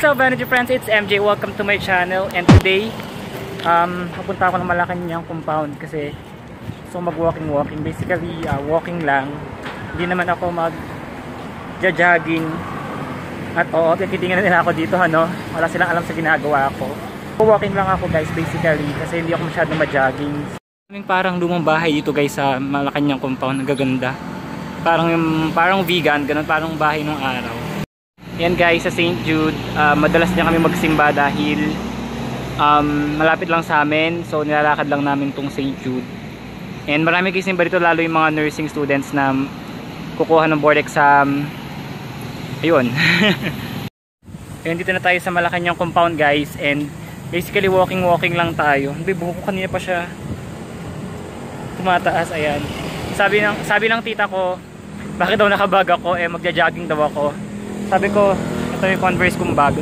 What's up, Vanity Friends? It's MJ. Welcome to my channel. And today, papunta ako ng Malacanang compound kasi so mag-walking. Basically, walking lang. Hindi naman ako mag-jogging. At oo, titingnan nila ako dito, ano? Wala silang alam sa ginagawa ko. Walking lang ako, guys, basically, kasi hindi ako masyadong ma-jogging. Parang lumang bahay dito, guys, sa Malacanang compound. Nagaganda. Parang vegan, ganun, parang bahay nung araw. Yan guys, sa St. Jude, madalas niya kami magsimba dahil malapit lang sa amin. So nilalakad lang namin tong St. Jude. And marami kayo simba dito, lalo yung mga nursing students na kukuha ng board exam. Ayun. Ayun, dito na tayo sa Malacanang compound, guys. And basically walking lang tayo. Buhok ko kanina pa siya tumataas. Ayan. Sabi ng tita ko, bakit daw nakabag ako? Magja-jogging daw ako. Sabi ko, ito yung Converse kong bag.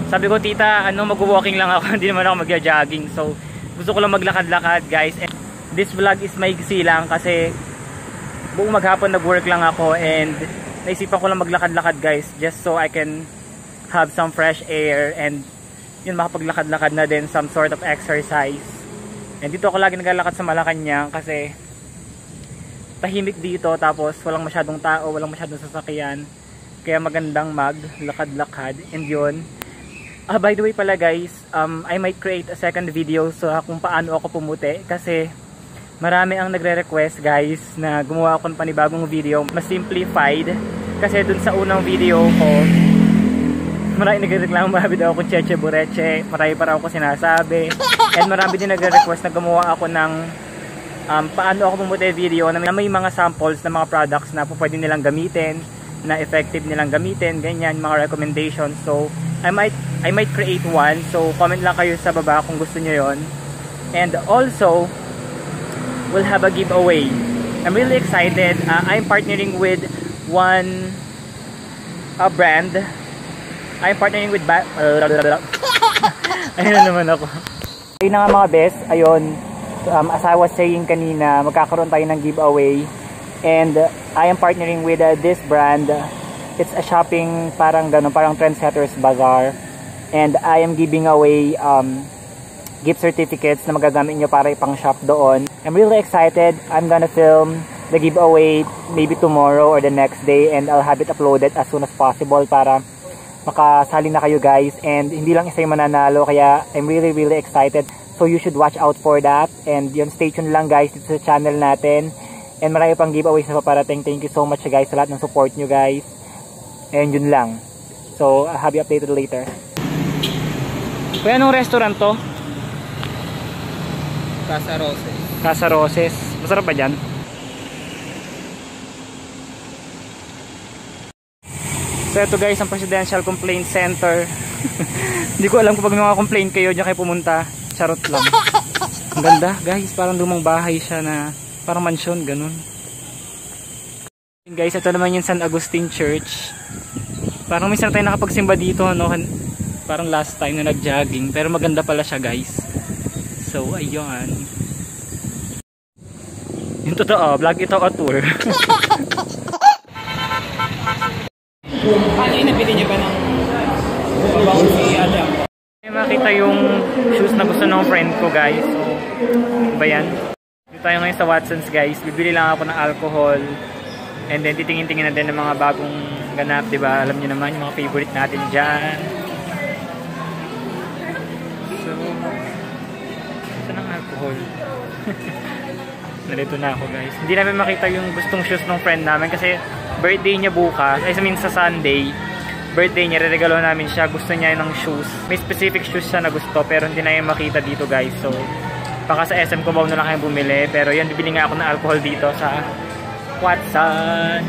Sabi ko, tita, mag-walking lang ako. Hindi naman ako magja-jogging. So, gusto ko lang maglakad-lakad, guys. And this vlog is maigsi lang kasi buong maghapon nag-work lang ako. And naisipan ko lang maglakad-lakad, guys. Just so I can have some fresh air. And yun, makapaglakad-lakad na din. Some sort of exercise. And dito ako lagi naglalakad sa Malacanang kasi tahimik dito. Tapos walang masyadong tao, walang masyadong sasakyan. Kaya magandang maglakad-lakad. And yun, by the way pala guys, I might create a second video sa kung paano ako pumuti. Kasi marami ang nagre-request guys na gumawa ako ng panibagong video, mas simplified. Kasi dun sa unang video ko, marami nagre-reklamo, marami daw akong cheche bureche, marami para ako sinasabi. And marami din nagre-request na gumawa ako ng paano ako pumuti video na may mga samples ng mga products na pwede nilang gamitin, na effective nilang gamitin, ganyan, mga recommendations. So I might create one. So comment lang kayo sa baba kung gusto nyo yon. And also we'll have a giveaway. I'm really excited. I'm partnering with a brand. I'm partnering with ayun na naman ako. Ayun na nga mga best. Ayun, as I was saying kanina, magkakaroon tayo ng giveaway. And I am partnering with this brand. It's a shopping parang Trendsetters Bazaar. And I am giving away gift certificates na magagamit nyo para ipang shop doon. I'm really excited. I'm gonna film the giveaway maybe tomorrow or the next day. And I'll have it uploaded as soon as possible para makasali na kayo guys. And hindi lang isa yung mananalo. Kaya I'm really excited. So you should watch out for that. And yun, stay tuned lang guys dito sa channel natin. And marami pang giveaways na paparating. Thank you so much guys sa lahat ng support nyo guys. And yun lang. So, I'll have you updated later. Kuya, anong restaurant to? Casa Roses. Casa Roses. Masarap ba dyan? So, ito guys, ang Presidential Complaint Center. Hindi ko alam kung pag mga complaint kayo, dyan kayo pumunta. Charot lang. Ang ganda guys, parang lumang bahay siya na parang mansion, ganun. Guys, ito naman yung San Agustin Church. Parang minsan tayo nakapagsimba dito, no? Parang last time na nag-jogging. Pero maganda pala siya, guys. So, ayun. Yung totoo, vlog ito o tour. Paano yung napili niyo ba ng bawang si Adam? Makita yung shoes na gusto ng friend ko, guys. So, ba yan? Tayo ngayon sa Watson's guys, bibili lang ako ng alcohol and then titingin-tingin natin ng mga bagong ganap, diba? Alam niyo naman yung mga favorite natin dyan. So, saan ang alcohol? Narito na ako guys. Hindi namin makita yung gustong shoes ng friend namin kasi birthday niya bukas, sa Sunday, birthday niya, re-regalo namin siya, gusto niya ng shoes. May specific shoes siya na gusto pero hindi namin makita dito guys. So, baka sa SM Cubao na lang kayo bumili. Pero yun, bibili nga ako ng alcohol dito sa Watson's.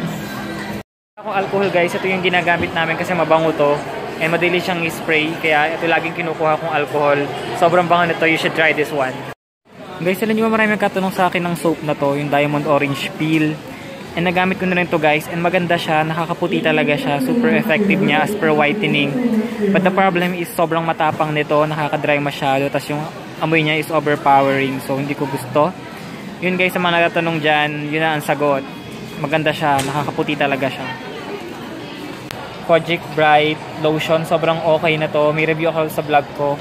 Akong alcohol guys, ito yung ginagamit namin kasi mabango to. And madali siyang i-spray. Kaya ito laging kinukuha kong alcohol. Sobrang bango nito, you should try this one. Guys, alam nyo ba maraming katanong sa akin ng soap na to, yung Diamond Orange Peel. And nagamit ko na rin to guys. And maganda siya, nakakaputi talaga siya. Super effective niya as per whitening. But the problem is sobrang matapang nito, nakakadry masyado. Tapos yung amoy niya is overpowering, so hindi ko gusto. Yun guys, sa mga nagtatanong dyan, yun na ang sagot. Maganda siya, nakakaputi talaga siya. Kojic Bright Lotion. Sobrang okay na to. May review ako sa vlog ko.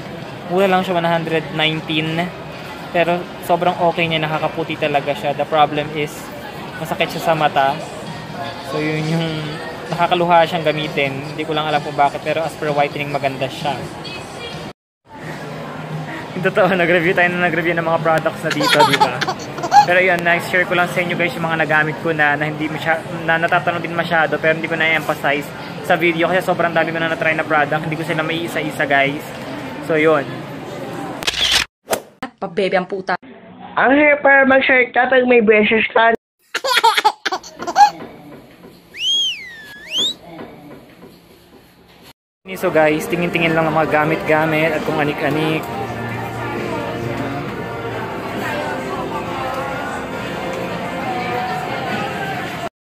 Mura lang siya, 119. Pero sobrang okay niya. Nakakaputi talaga siya. The problem is, masakit siya sa mata. So yun yung nakakaluha siyang gamitin. Hindi ko lang alam kung bakit. Pero as per whitening, maganda siya. Yung totoo, nag-review tayo ng mga products na dito, di ba? Pero yun, na-share ko lang sa inyo guys yung mga nagamit ko na hindi na natatanong din masyado, pero hindi ko na-emphasize sa video kasi sobrang dami ko na na-try na product. Hindi ko sila may isa-isa guys. So yun. Pabebe ang puta. Ang hirap para mag-share ka pag may braces ka. So guys, tingin-tingin lang ang mga gamit-gamit at kung anik-anik.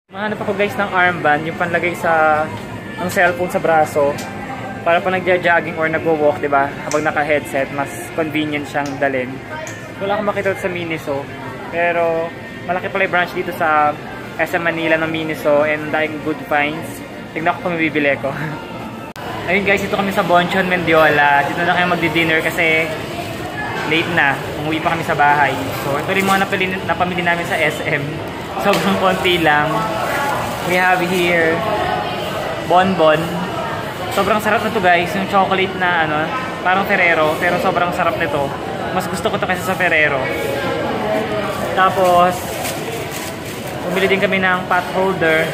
Mahanap ako guys ng armband, yung panlagay ng cellphone sa braso para pa nagja-jogging or nagwo-walk, diba? Habang naka-headset, mas convenient siyang dalhin. Wala akong makita sa Miniso, pero malaki pala yung branch dito sa SM Manila ng Miniso and dying good finds. Tignan ko kung mabibili ko. Ayun guys, ito kami sa Bonchon, Mendiola. Dito na kayo magdi-dinner kasi late na. Umuwi pa kami sa bahay. So, ito rin mga napamili namin sa SM. Sobrang konti lang. We have here bonbon. Sobrang sarap na to guys. Yung chocolate na parang Ferrero. Pero sobrang sarap nito. Mas gusto ko to kasi sa Ferrero. Tapos, bumili din kami ng pot holder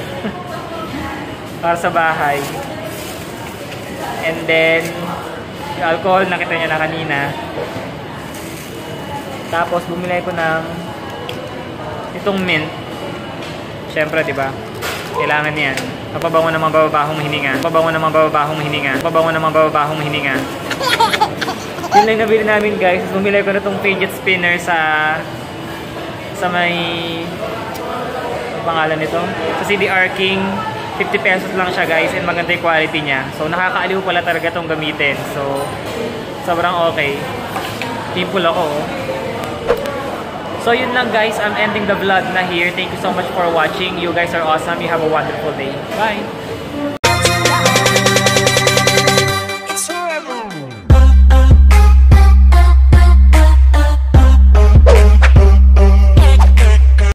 para sa bahay. And then, yung alcohol nakita nyo na kanina. Tapos, bumili ko ng itong mint. Siyempre, diba? Kailangan yan. Mapabango ng mga bababahong hininga. Mapabango ng mga bababahong hininga. Mapabango ng mga bababahong hininga. Yun lang nabili namin guys. Bumili ko na itong fidget spinner sa may pangalan nito. Sa CDR King. 50 pesos lang siya guys. And maganda yung quality niya. So nakakaaliw pala talaga itong gamitin. So sobrang okay. Timple ako. So yun lang guys, I'm ending the vlog na here. Thank you so much for watching. You guys are awesome. You have a wonderful day. Bye!